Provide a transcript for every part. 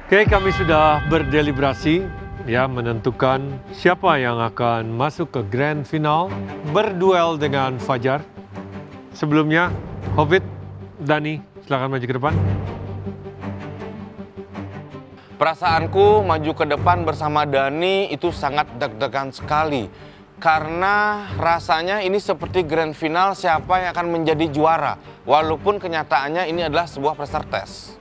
Oke, kami sudah berdeliberasi ya menentukan siapa yang akan masuk ke grand final berduel dengan Fajar. Sebelumnya, Hobbit, Dani, silakan maju ke depan. Perasaanku maju ke depan bersama Dani itu sangat deg-degan sekali. Karena rasanya ini seperti grand final siapa yang akan menjadi juara. Walaupun kenyataannya ini adalah sebuah pressure test.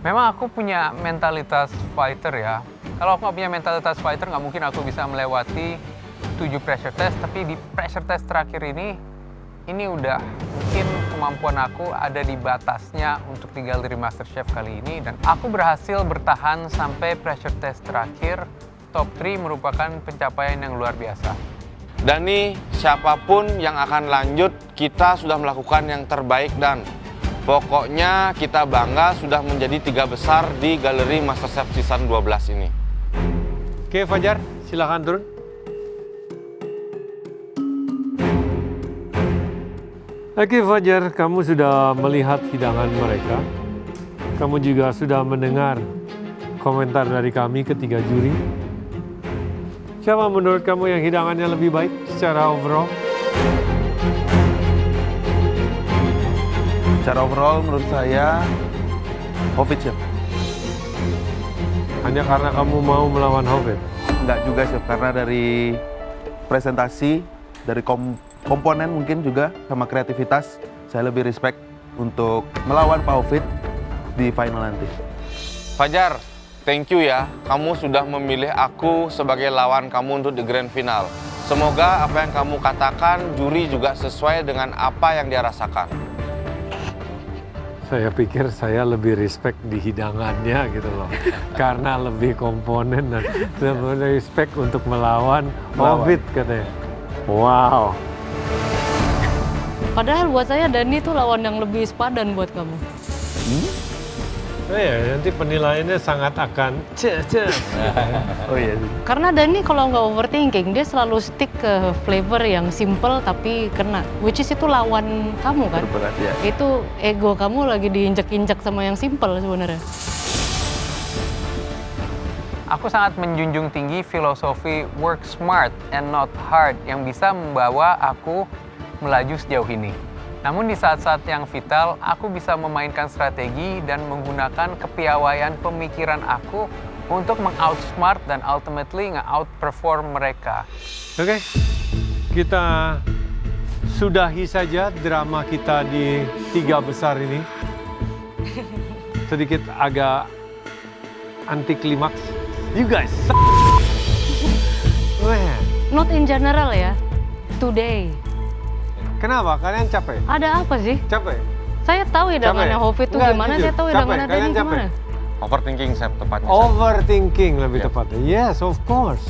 Memang aku punya mentalitas fighter ya. Kalau aku nggak punya mentalitas fighter, nggak mungkin aku bisa melewati 7 pressure test. Tapi di pressure test terakhir ini udah mungkin kemampuan aku ada di batasnya untuk di Galeri MasterChef kali ini. Dan aku berhasil bertahan sampai pressure test terakhir. Top 3 merupakan pencapaian yang luar biasa. Dani, siapapun yang akan lanjut, kita sudah melakukan yang terbaik dan pokoknya kita bangga sudah menjadi 3 besar di Galeri MasterChef Season 12 ini. Oke, Fajar, silakan turun. Oke, Fajar, kamu sudah melihat hidangan mereka. Kamu juga sudah mendengar komentar dari kami ketiga juri. Siapa menurut kamu yang hidangannya lebih baik secara overall? Secara overall menurut saya Hobbit, Chef. Hanya karena kamu mau melawan Hobbit? Enggak juga, Chef, karena dari presentasi, dari komponen mungkin juga, sama kreativitas, saya lebih respect untuk melawan Pak Hobbit di final nanti. Fajar, thank you ya. Kamu sudah memilih aku sebagai lawan kamu untuk di grand final. Semoga apa yang kamu katakan, juri juga sesuai dengan apa yang dia rasakan. Saya pikir saya lebih respect di hidangannya gitu loh. Karena lebih komponen dan lebih respect untuk melawan Hobbit katanya. Wow. Padahal buat saya Dani itu lawan yang lebih sepadan buat kamu. Ya, nanti penilaiannya sangat akan Oh iya. Karena Dani kalau nggak overthinking, dia selalu stick ke flavor yang simple tapi kena. Which is itu lawan kamu kan? Berat ya. Itu ego kamu lagi diinjak-injak sama yang simple sebenarnya. Aku sangat menjunjung tinggi filosofi work smart and not hard yang bisa membawa aku melaju sejauh ini. Namun di saat-saat yang vital, aku bisa memainkan strategi dan menggunakan kepiawaian pemikiran aku untuk meng-outsmart dan ultimately nge-outperform mereka. Oke, kita sudahi saja drama kita di 3 besar ini. Sedikit agak anti klimaks. You guys suck. Not in general ya. Today. Kenapa? Kalian capek? Ada apa sih? Capek? Saya tahu hidangannya Hobbit itu Enggak, gimana, jujur. saya tahu Capek? hidangannya Dani Kalian capek? gimana. Overthinking, Chef, tepatnya. Overthinking lebih Yes. tepatnya. Yes, of course.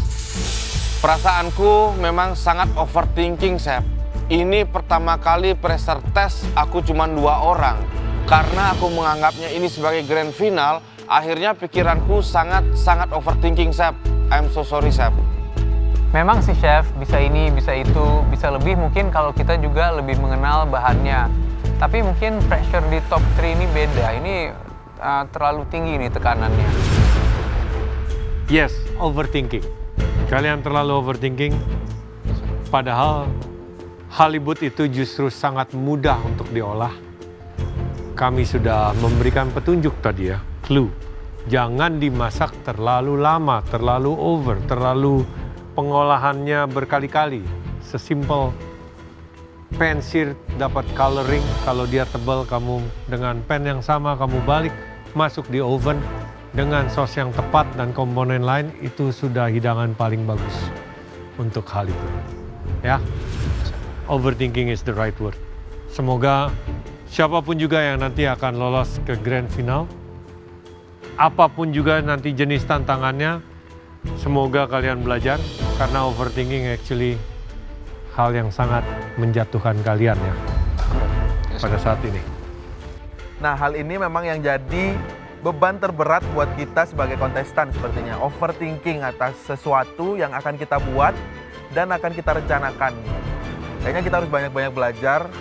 Perasaanku memang sangat overthinking, Chef. Ini pertama kali pressure test aku cuma 2 orang. Karena aku menganggapnya ini sebagai grand final, akhirnya pikiranku sangat overthinking, Chef. I'm so sorry, Chef. Memang sih chef, bisa ini, bisa itu, bisa lebih mungkin kalau kita juga lebih mengenal bahannya. Tapi mungkin pressure di top 3 ini beda, ini terlalu tinggi nih tekanannya. Yes, overthinking. Kalian terlalu overthinking. Padahal halibut itu justru sangat mudah untuk diolah. Kami sudah memberikan petunjuk tadi ya, clue. Jangan dimasak terlalu lama, terlalu over, terlalu pengolahannya berkali-kali. Sesimpel pensir dapat coloring, kalau dia tebal kamu dengan pen yang sama kamu balik, masuk di oven dengan sos yang tepat dan komponen lain, itu sudah hidangan paling bagus untuk halibut. Ya, overthinking is the right word. Semoga siapapun juga yang nanti akan lolos ke grand final, apapun juga nanti jenis tantangannya, semoga kalian belajar, karena overthinking actually hal yang sangat menjatuhkan kalian ya pada saat ini. Nah, hal ini memang yang jadi beban terberat buat kita sebagai kontestan sepertinya. Overthinking atas sesuatu yang akan kita buat dan akan kita rencanakan. Kayaknya kita harus banyak-banyak belajar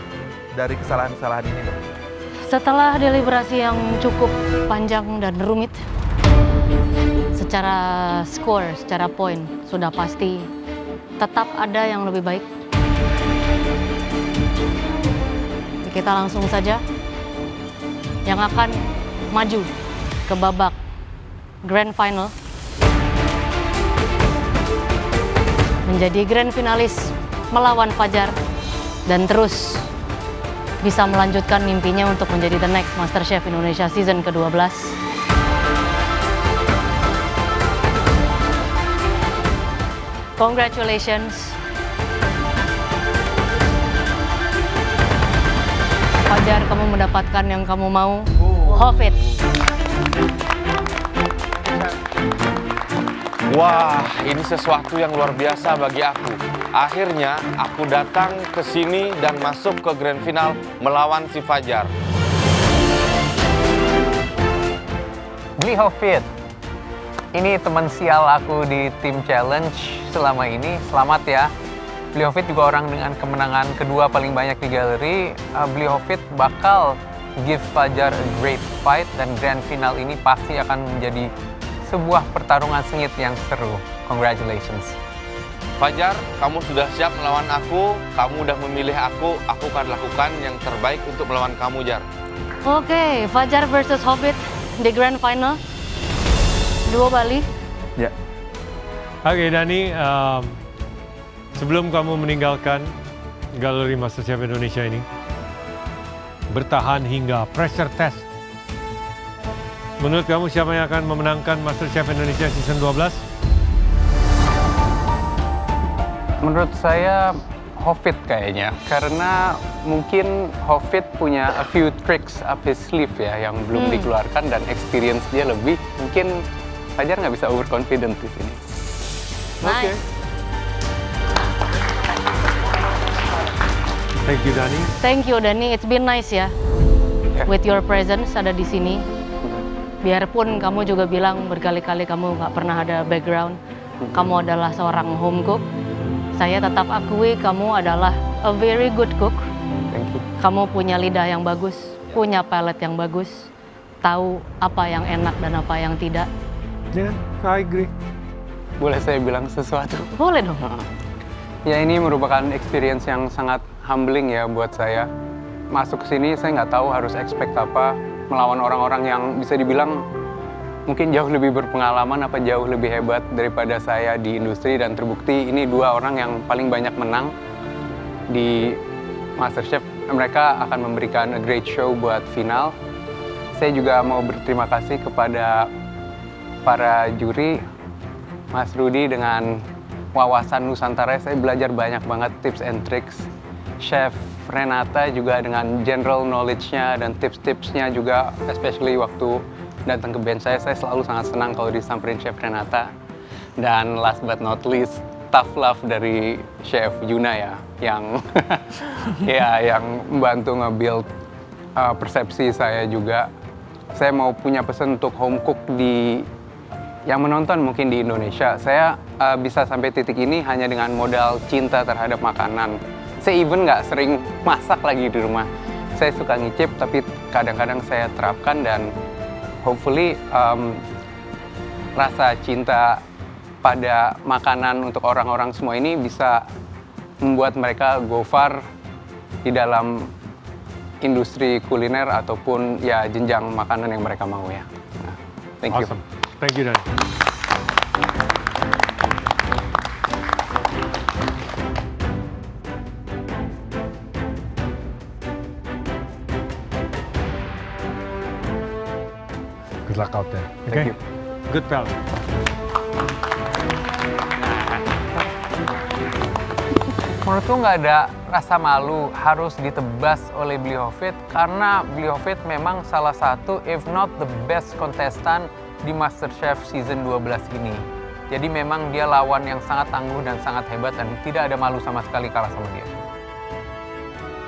dari kesalahan-kesalahan ini, Dok. Setelah deliberasi yang cukup panjang dan rumit, Secara skor, secara poin, sudah pasti tetap ada yang lebih baik. Kita langsung saja yang akan maju ke babak Grand Final menjadi Grand Finalis melawan Fajar dan terus bisa melanjutkan mimpinya untuk menjadi the next MasterChef Indonesia season ke-12. Congratulations. Fajar, kamu mendapatkan yang kamu mau. Hovit. Wah, ini sesuatu yang luar biasa bagi aku. Akhirnya aku datang ke sini dan masuk ke grand final melawan si Fajar. Bli Hovit, ini teman sial aku di tim challenge selama ini. Selamat ya. Bli Hovit juga orang dengan kemenangan kedua paling banyak di galeri. Bli Hovit bakal give Fajar a great fight dan grand final ini pasti akan menjadi sebuah pertarungan sengit yang seru. Congratulations. Fajar, kamu sudah siap melawan aku, kamu udah memilih aku akan lakukan yang terbaik untuk melawan kamu, Jar. Oke, Fajar versus Hovit di Grand Final. Duo Bali. Ya. Oke, Dani, sebelum kamu meninggalkan galeri MasterChef Indonesia ini, bertahan hingga pressure test. Menurut kamu siapa yang akan memenangkan MasterChef Indonesia Season 12? Menurut saya Hovit kayaknya, karena mungkin Hovit punya a few tricks up his sleeve ya yang belum dikeluarkan dan experience dia lebih. Mungkin Fajar nggak bisa overconfident di sini. Oke. Thank you, Dani. Thank you, Dani. It's been nice ya. With your presence ada di sini. Biarpun kamu juga bilang berkali-kali kamu nggak pernah ada background, kamu adalah seorang home cook. Saya tetap akui kamu adalah a very good cook. Thank you. Kamu punya lidah yang bagus, punya palate yang bagus, tahu apa yang enak dan apa yang tidak. Yeah, I agree. Boleh saya bilang sesuatu? Boleh dong. Ya, ini merupakan experience yang sangat humbling ya buat saya. Masuk ke sini saya nggak tahu harus expect apa, melawan orang-orang yang bisa dibilang mungkin jauh lebih berpengalaman apa jauh lebih hebat daripada saya di industri, dan terbukti ini dua orang yang paling banyak menang di MasterChef. Mereka akan memberikan a great show buat final. Saya juga mau berterima kasih kepada para juri, Mas Rudi dengan wawasan Nusantara. Saya belajar banyak banget tips and tricks. Chef Renata juga dengan general knowledge-nya dan tips-tipsnya juga, especially waktu datang ke bench saya selalu sangat senang kalau disamperin Chef Renata. Dan last but not least, tough love dari Chef Yuna ya, yang ya yang membantu nge-build persepsi saya juga. Saya mau punya pesan untuk home cook yang menonton mungkin di Indonesia. Saya bisa sampai titik ini hanya dengan modal cinta terhadap makanan. Saya even nggak sering masak lagi di rumah. Saya suka ngicip, tapi kadang-kadang saya terapkan dan hopefully rasa cinta pada makanan untuk orang-orang semua ini bisa membuat mereka go far di dalam industri kuliner ataupun ya jenjang makanan yang mereka mau ya. Nah, thank you. Awesome. Thank you, Dani. Good luck out there. Okay? Thank you. Good pal. Menurutku nggak ada rasa malu harus ditebas oleh Bli Hovit karena Bli Hovit memang salah satu, if not the best contestant di MasterChef Season 12 ini. Jadi memang dia lawan yang sangat tangguh dan sangat hebat dan tidak ada malu sama sekali kalah sama dia.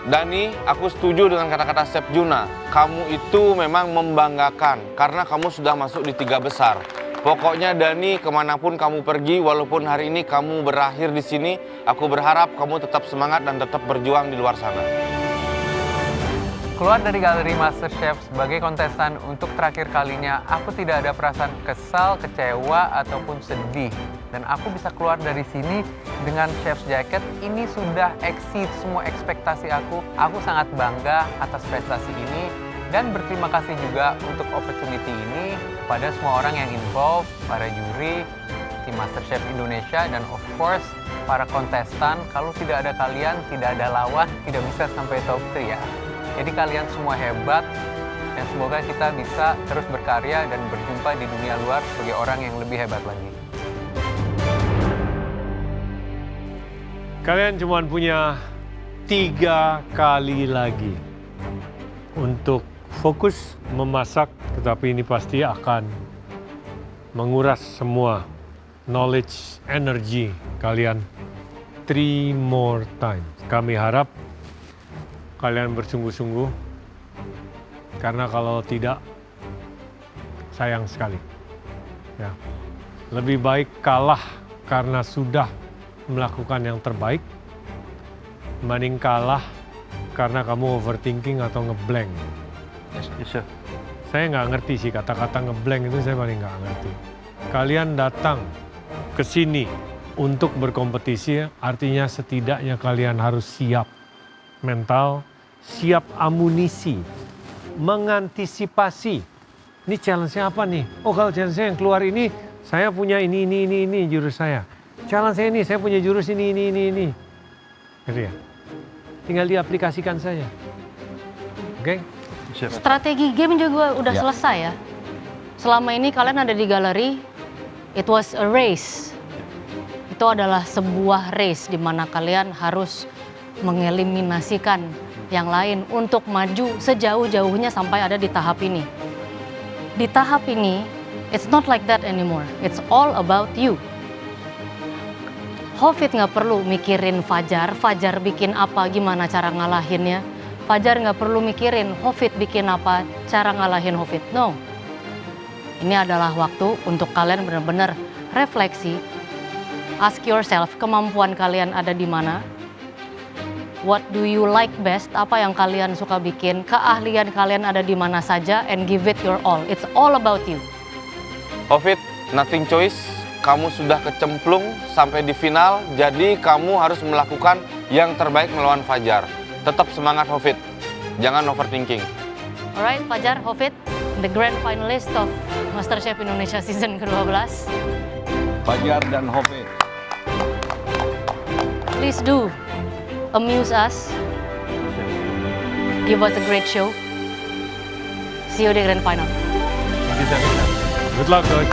Dani, aku setuju dengan kata-kata Chef Juna. Kamu itu memang membanggakan karena kamu sudah masuk di 3 besar. Pokoknya Dani, kemanapun kamu pergi, walaupun hari ini kamu berakhir di sini, aku berharap kamu tetap semangat dan tetap berjuang di luar sana. Keluar dari galeri MasterChef sebagai kontestan untuk terakhir kalinya, aku tidak ada perasaan kesal, kecewa, ataupun sedih. Dan aku bisa keluar dari sini dengan chef's jacket, ini sudah exceed semua ekspektasi aku. Aku sangat bangga atas prestasi ini dan berterima kasih juga untuk opportunity ini kepada semua orang yang involved, para juri, tim MasterChef Indonesia, dan of course para kontestan. Kalau tidak ada kalian, tidak ada lawan, tidak bisa sampai top 3 ya. Jadi kalian semua hebat dan semoga kita bisa terus berkarya dan berjumpa di dunia luar sebagai orang yang lebih hebat lagi. Kalian cuma punya 3 kali lagi untuk fokus memasak, tetapi ini pasti akan menguras semua knowledge, energy kalian 3 more times. Kami harap kalian bersungguh-sungguh, karena kalau tidak, sayang sekali. Ya. Lebih baik kalah karena sudah melakukan yang terbaik, mending kalah karena kamu overthinking atau ngeblank. Yes, sir. Saya nggak ngerti sih kata-kata ngeblank itu, saya paling nggak ngerti. Kalian datang ke sini untuk berkompetisi, artinya setidaknya kalian harus siap mental, siap amunisi, mengantisipasi. Ini challenge-nya apa nih? Oh, kalau challenge-nya yang keluar ini, saya punya ini jurus saya. Challenge saya ini, saya punya jurus ini. Gitu ya? Tinggal diaplikasikan saja. Oke? Strategi game juga udah selesai ya. Selama ini kalian ada di galeri, it was a race. Itu adalah sebuah race di mana kalian harus mengeliminasikan yang lain untuk maju sejauh-jauhnya sampai ada di tahap ini. Di tahap ini, it's not like that anymore. It's all about you. Hofid nggak perlu mikirin Fajar bikin apa, gimana cara ngalahinnya. Fajar nggak perlu mikirin Hofid bikin apa, cara ngalahin Hofid. No. Ini adalah waktu untuk kalian benar-benar refleksi. Ask yourself, kemampuan kalian ada di mana? What do you like best? Apa yang kalian suka bikin? Keahlian kalian ada di mana saja? And give it your all. It's all about you. Hofid, nothing choice. Kamu sudah kecemplung sampai di final, jadi kamu harus melakukan yang terbaik melawan Fajar. Tetap semangat, Hofid. Jangan overthinking. Alright, Fajar, Hofid, the grand finalist of MasterChef Indonesia season ke-12. Fajar dan Hofid. Please do amuse us. Give us a great show. See you di grand final. Good luck, coach.